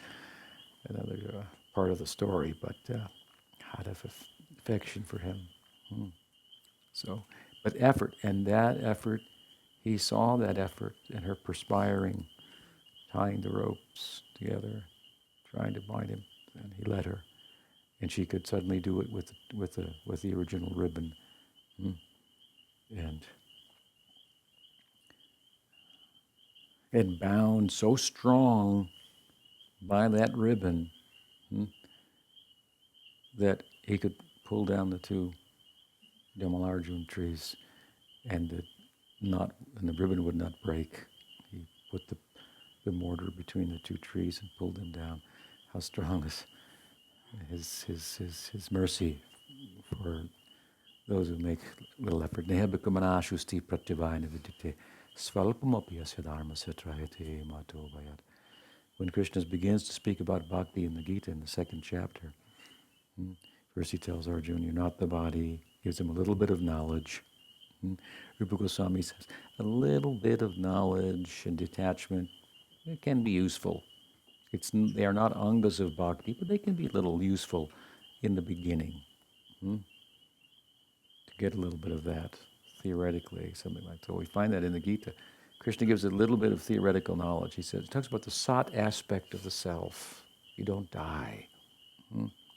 another part of the story, but out of affection for him. So, but effort, and that effort, he saw that effort in her perspiring, tying the ropes together, trying to bind him, and he let her, and she could suddenly do it with the original ribbon, and bound so strong by that ribbon, that he could pull down the two Jamalarjun trees, and the ribbon would not break. He put the mortar between the two trees and pulled them down. How strong is his mercy for those who make little effort. Nehabikamanaashusti pratyavayana vidite svalpamapi asya dharmasya trayate mato vayat. When Krishna begins to speak about bhakti in the Gita in the second chapter, first he tells Arjuna, you're not the body, gives him a little bit of knowledge. Rupa Goswami says, a little bit of knowledge and detachment, it can be useful. They are not angas of bhakti, but they can be a little useful in the beginning. To get a little bit of that, theoretically, something like that. So we find that in the Gita. Krishna gives a little bit of theoretical knowledge. He talks about the sat aspect of the self. You don't die.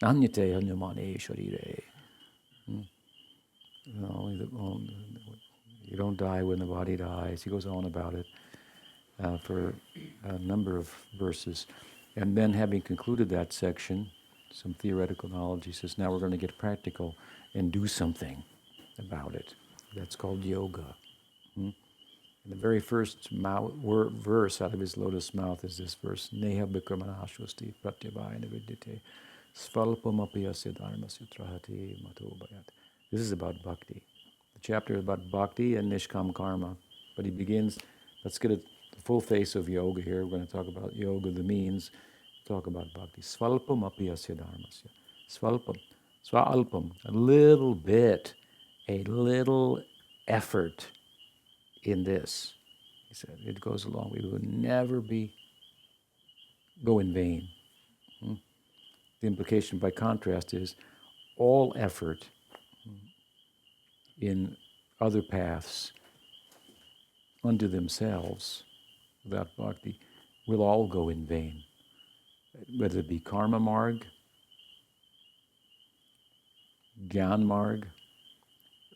Anyate anyamane sharire. You don't die when the body dies. He goes on about it for a number of verses. And then having concluded that section, some theoretical knowledge, he says, now we're going to get practical and do something about it. That's called yoga. And the very first verse out of his lotus mouth is this verse, Neha Bikramanashwasti Pratyavayana Vidyate Svalpamapi Asya Dharmasya Trahati Mato Bhayat. This is about bhakti. The chapter is about bhakti and nishkam karma. But he begins, let's get the full face of yoga here. We're going to talk about yoga, the means, talk about bhakti. Svalpam api asya dharmasya. Svalpam. Swalpam. A little bit, a little effort in this. He said, it goes along. We will never go in vain. The implication by contrast is all effort in other paths unto themselves without bhakti will all go in vain. Whether it be karma marg, gyan marg,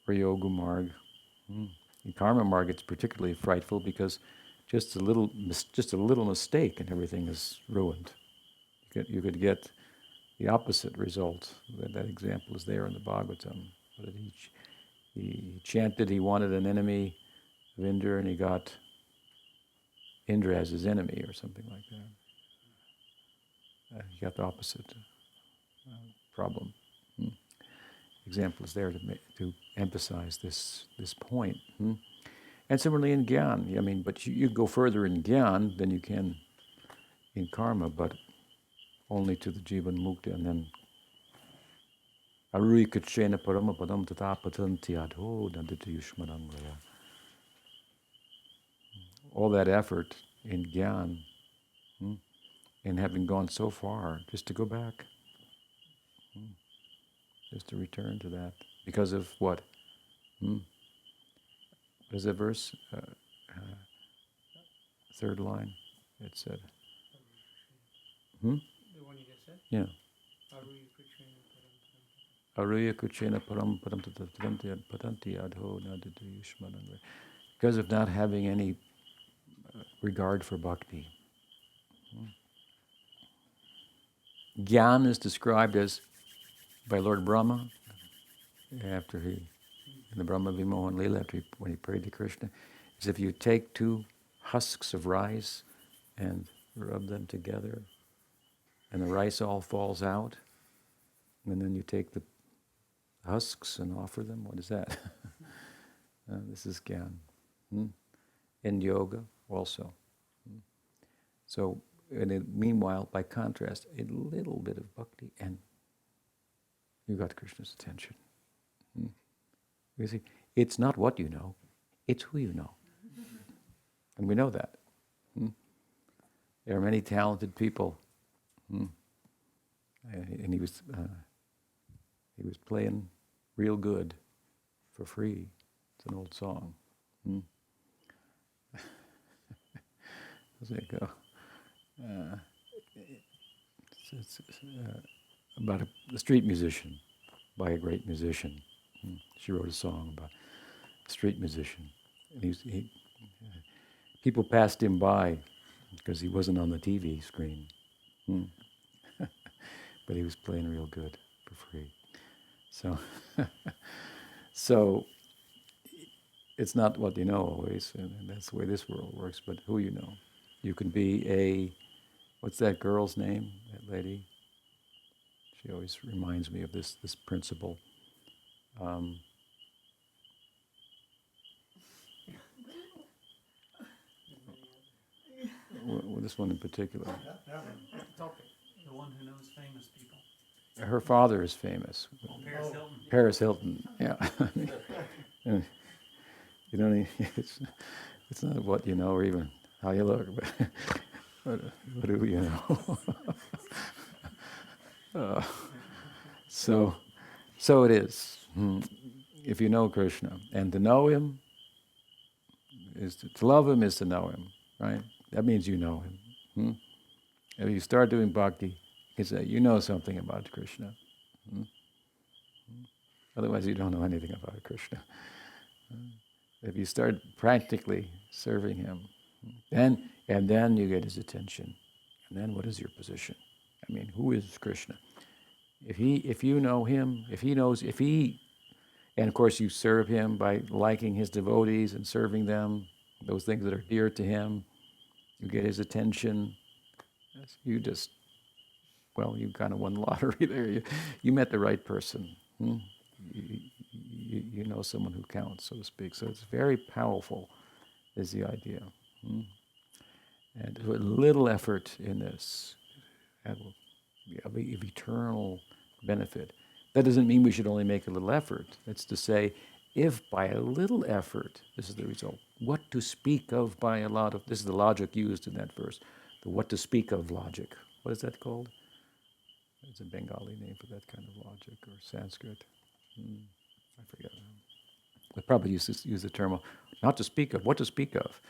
or yoga marg. In karma marg, it's particularly frightful because just a little mistake and everything is ruined. You could get the opposite result. That example is there in the Bhagavatam. He chanted he wanted an enemy of Indra, and he got Indra as his enemy or something like that. He got the opposite problem. Example is there to emphasize this point. And similarly in Gyan, but you go further in Gyan than you can in karma, but only to the Jivan Mukti, and then Arui Kachena Parama Padam Tata Patanti Adho Nandita Yushmadangraya. All that effort in Gyan, and having gone so far, just to go back, just to return to that. Because of what? What is that verse? Third line, it said. The one you just said? Yeah. Aruya Kuchena Param Param Patanti Adho Nandita Yushmadangraya. Because of not having any regard for bhakti. Gyan is described as, by Lord Brahma, after in the Brahma Vimohan Leela, when he prayed to Krishna, is if you take two husks of rice and rub them together, and the rice all falls out, and then you take the husks and offer them. What is that? This is Gyan. In yoga also. So, meanwhile, by contrast, a little bit of bhakti, and you got Krishna's attention. You see, it's not what you know, it's who you know. And we know that. There are many talented people. And he was playing real good for free. It's an old song. There you go. It's about a street musician by a great musician. She wrote a song about a street musician. And people passed him by because he wasn't on the TV screen. Hmm. But he was playing real good for free. So, so it's not what you know always, and that's the way this world works, but who you know. You can be what's that girl's name, that lady? She always reminds me of this principle. Um, this one in particular. Topic. The one who knows famous people. Her father is famous. Paris Hilton. Paris Hilton, yeah. And you don't need, it's not what you know or even how you look, but what do you know? So it is. If you know Krishna, and to know him is to love him is to know him, right? That means you know him. If you start doing bhakti, you can say you know something about Krishna. Otherwise, you don't know anything about Krishna. If you start practically serving him, then you get his attention. And then what is your position? I mean, who is Krishna? If you know him, and of course you serve him by liking his devotees and serving them, those things that are dear to him, you get his attention. You just, you kind of won the lottery there. You met the right person. You know someone who counts, so to speak. So it's very powerful, is the idea. And with little effort in this, and will be of eternal benefit. That doesn't mean we should only make a little effort. That's to say, if by a little effort, this is the result, what to speak of by a lot of, this is the logic used in that verse, the what to speak of logic. What is that called? It's a Bengali name for that kind of logic, or Sanskrit. I forget. We probably use the term not to speak of, what to speak of.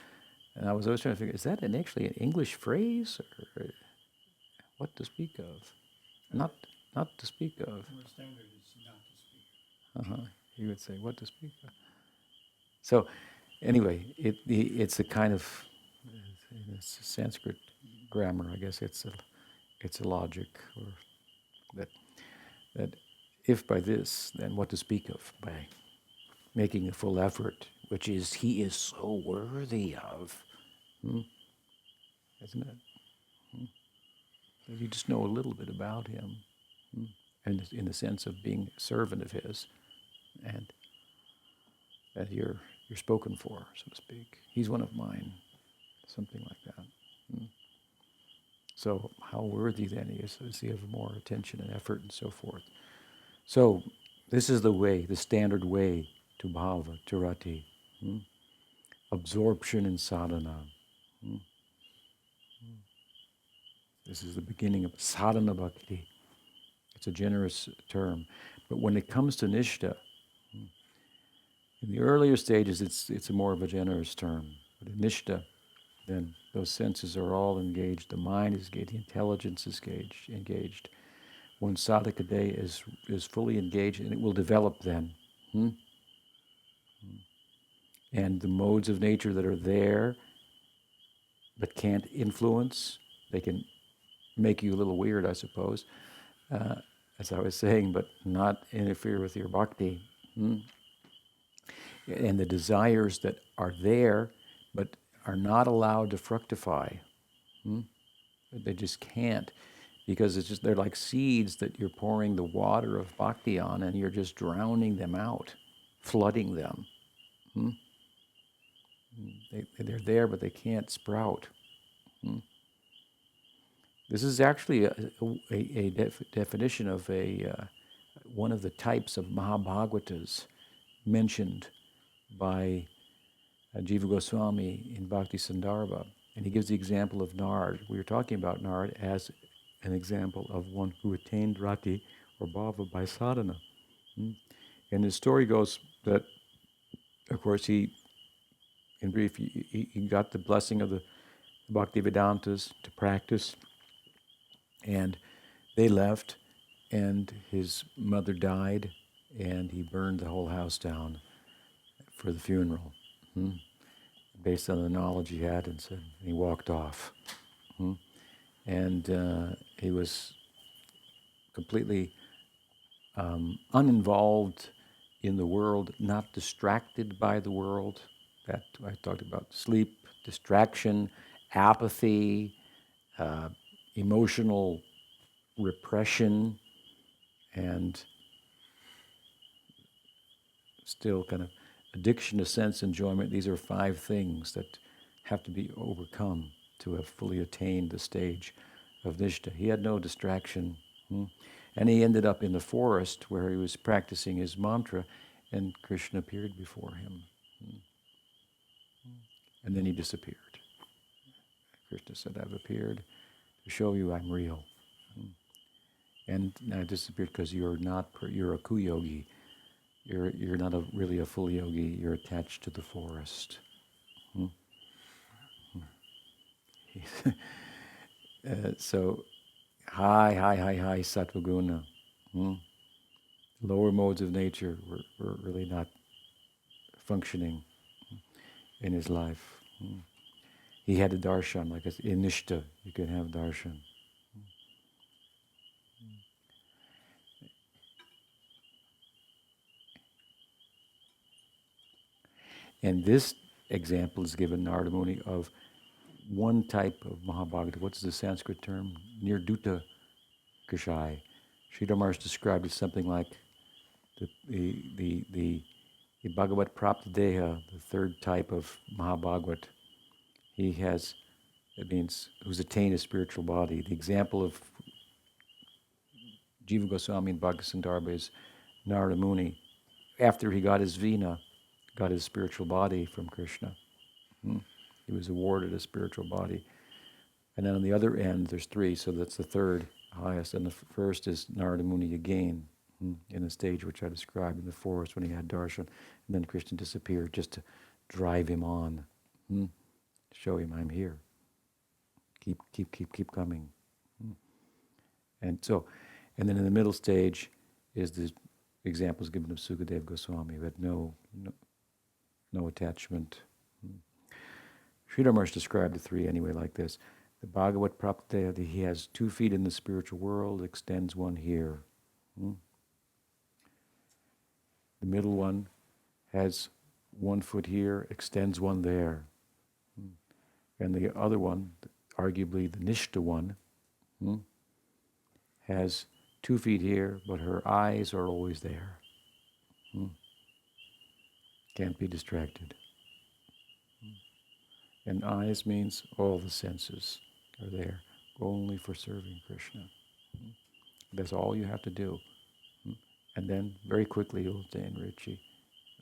And I was always trying to figure, is that actually an English phrase, or what to speak of? Not to speak of. More standard is not to speak. He would say, what to speak of? So, anyway, it's a kind of it's Sanskrit grammar, I guess. It's a logic, or that if by this, then what to speak of by making a full effort, which is he is so worthy of, isn't it? That you just know a little bit about him, and in the sense of being a servant of his, and that you're spoken for, so to speak. He's one of mine, something like that. So how worthy then he is he of more attention and effort and so forth. So this is the way, the standard way to bhava, to rati. Absorption in sadhana. This is the beginning of sadhana bhakti. It's a generous term. But when it comes to nishta, in the earlier stages it's more of a generous term. But in nishta, then those senses are all engaged, the mind is engaged, the intelligence is engaged. One sadhaka day is fully engaged, and it will develop then. And the modes of nature that are there but can't influence, they can make you a little weird, I suppose, as I was saying, but not interfere with your bhakti. And the desires that are there but are not allowed to fructify. They just can't, because they're like seeds that you're pouring the water of bhakti on, and you're just drowning them out, flooding them. They're there, but they can't sprout. This is actually a definition of one of the types of Mahabhagavatas mentioned by Jiva Goswami in Bhakti Sandarbha. And he gives the example of Nard. We were talking about Nard as an example of one who attained rati or bhava by sadhana. And his story goes that, of course, in brief, he got the blessing of the Bhakti Vedantas to practice, and they left, and his mother died, and he burned the whole house down for the funeral, based on the knowledge he had, and he walked off. And he was completely uninvolved in the world, not distracted by the world. That I talked about: sleep, distraction, apathy, emotional repression, and still kind of addiction to sense enjoyment. These are 5 things that have to be overcome to have fully attained the stage of Nishta. He had no distraction. And he ended up in the forest where he was practicing his mantra, and Krishna appeared before him. And then he disappeared. Krishna said, I've appeared to show you I'm real. And I disappeared because you're a kuyogi. You're not really a full yogi. You're attached to the forest. So, high sattva-guna. Lower modes of nature were really not functioning in his life. He had a darshan, like in Nishta, you can have darshan. And this example is given Narada Muni of one type of Mahabhagavata. What's the Sanskrit term? Nirduta Kashai. Sridhar Maharaj described it something like the Bhagavat Praptadeha, the third type of Mahabhagavat. He has, it means, who's attained a spiritual body. The example of Jiva Goswami and Bhaktisiddhanta is Narada Muni. After he got his Vina, got his spiritual body from Krishna. He was awarded a spiritual body. And then on the other end, there's 3, so that's the third highest. And the first is Narada Muni again, in the stage which I described in the forest when he had darshan. And then Krishna disappeared just to drive him on, to show him I'm here. Keep coming. And then in the middle stage is the examples given of Sukadeva Goswami, who had no attachment. Sridhar Maharaj described the 3 anyway like this. The Bhagavat Praptadeha, he has 2 feet in the spiritual world, extends one here. The middle one has 1 foot here, extends one there. And the other one, arguably the Nishta one, has 2 feet here, but her eyes are always there. Can't be distracted. And eyes means all the senses are there, only for serving Krishna. That's all you have to do. And then very quickly you'll attain Ruchi,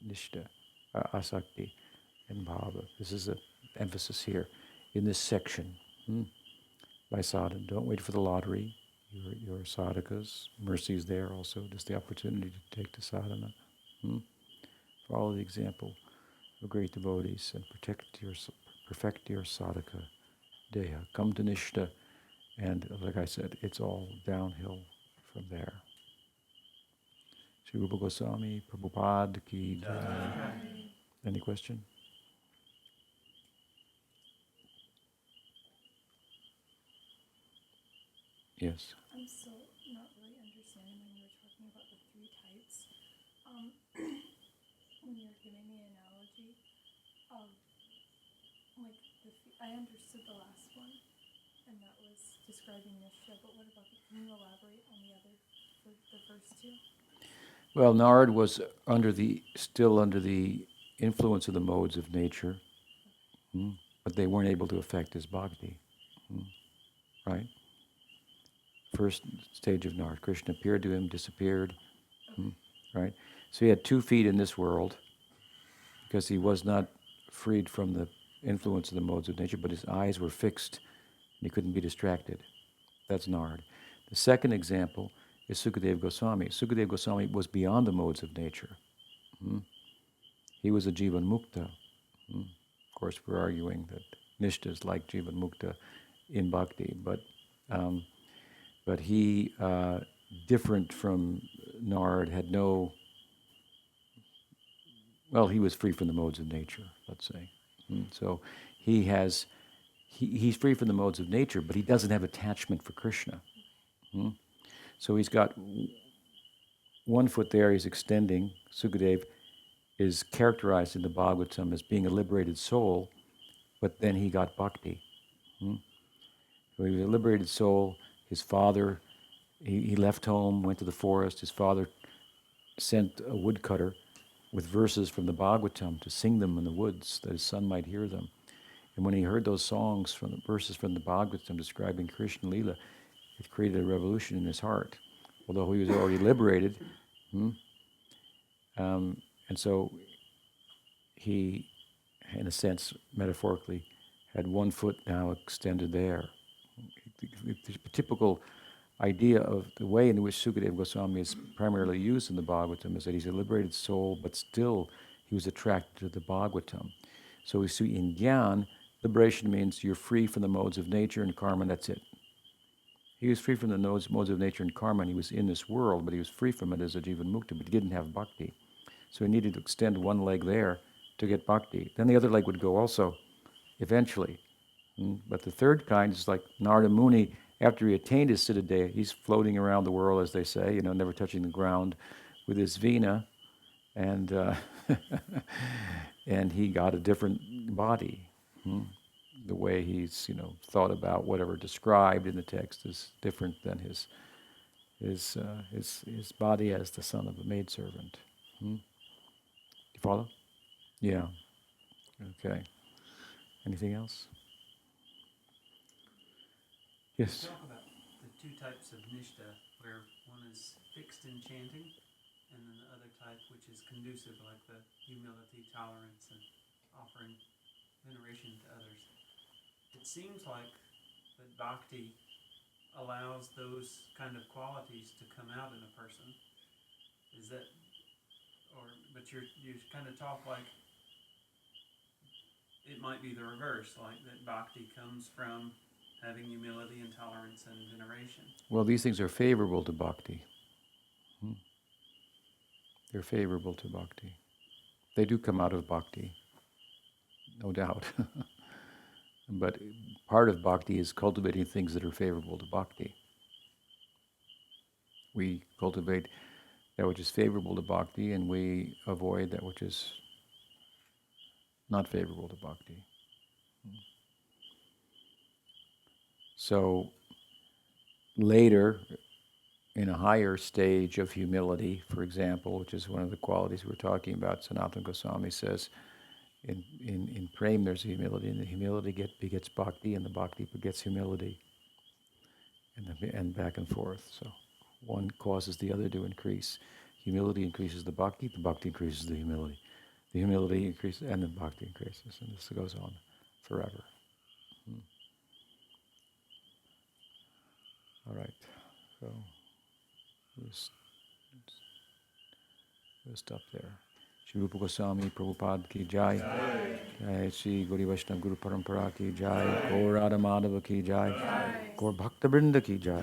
Nishta, Asakti, and Bhava. This is the emphasis here in this section. By sadhana. Don't wait for the lottery. Your sadhakas, mercy is there also, just the opportunity to take to sadhana. Follow the example of great devotees and perfect your sadhaka deha. Come to Nishta, and like I said, it's all downhill from there. Sri Rupa Goswami, Prabhupada ki jai. Any question? Yes. I'm still not really understanding when you were talking about the 3 types. When you were giving the analogy of, I understood the last one, and that was describing Nishta, but what about can you elaborate on the first 2? Well, Nard was still under the influence of the modes of nature, but they weren't able to affect his bhakti, right? First stage of Nard, Krishna appeared to him, disappeared, right? So he had 2 feet in this world because he was not freed from the influence of the modes of nature, but his eyes were fixed and he couldn't be distracted. That's Nard. The second example is Sukadeva Goswami. Sukadeva Goswami was beyond the modes of nature. He was a Jivan Mukta. Of course, we're arguing that Nishta is like Jivan Mukta in bhakti, but he, different from Nard, he was free from the modes of nature, let's say. So he he's free from the modes of nature, but he doesn't have attachment for Krishna. Hmm? So he's got one foot there, he's extending. Sukadev is characterized in the Bhagavatam as being a liberated soul, but then he got bhakti. Hmm? So he was a liberated soul. His father, he left home, went to the forest. His father sent a woodcutter with verses from the Bhagavatam to sing them in the woods, that his son might hear them. And when he heard those songs from the verses from the Bhagavatam describing Krishna Lila, it created a revolution in his heart. Although he was already liberated, and so he, in a sense, metaphorically, had one foot now extended there. The typical idea of the way in which Sukadeva Goswami is primarily used in the Bhagavatam is that he's a liberated soul, but still he was attracted to the Bhagavatam. So we see in Gyan, liberation means you're free from the modes of nature and karma, and that's it. He was free from the modes of nature and karma, and he was in this world, but he was free from it as a Jivan Mukta, but he didn't have bhakti. So he needed to extend one leg there to get bhakti. Then the other leg would go also, eventually. But the third kind is like Narada Muni. After he attained his Siddhadeha, he's floating around the world, as they say, never touching the ground, with his vina, and and he got a different body. The way he's, thought about whatever described in the text is different than his body as the son of a maidservant. You follow? Yeah. Okay. Anything else? Yes. Talk about the two types of nishta, where one is fixed in chanting, and then the other type which is conducive, like the humility, tolerance, and offering veneration to others. It seems like that bhakti allows those kind of qualities to come out in a person. Is that, but you kind of talk like it might be the reverse, like that bhakti comes from having humility and tolerance and veneration. Well, these things are favorable to bhakti. They're favorable to bhakti. They do come out of bhakti, no doubt. But part of bhakti is cultivating things that are favorable to bhakti. We cultivate that which is favorable to bhakti, and we avoid that which is not favorable to bhakti. So later, in a higher stage of humility, for example, which is one of the qualities we're talking about, Sanatana Goswami says, in prema there's humility, and the humility begets bhakti, and the bhakti begets humility, and back and forth. So one causes the other to increase. Humility increases the bhakti increases the humility. The humility increases, and the bhakti increases, and this goes on forever. All right, so we'll stop there. Shri Rupa Goswami Prabhupada ki jai. Jai Shri Gauri Vaishnava Guru Parampara ki jai. Gaur Radha Madhava ki jai. Gaur Bhakta Vrinda ki jai.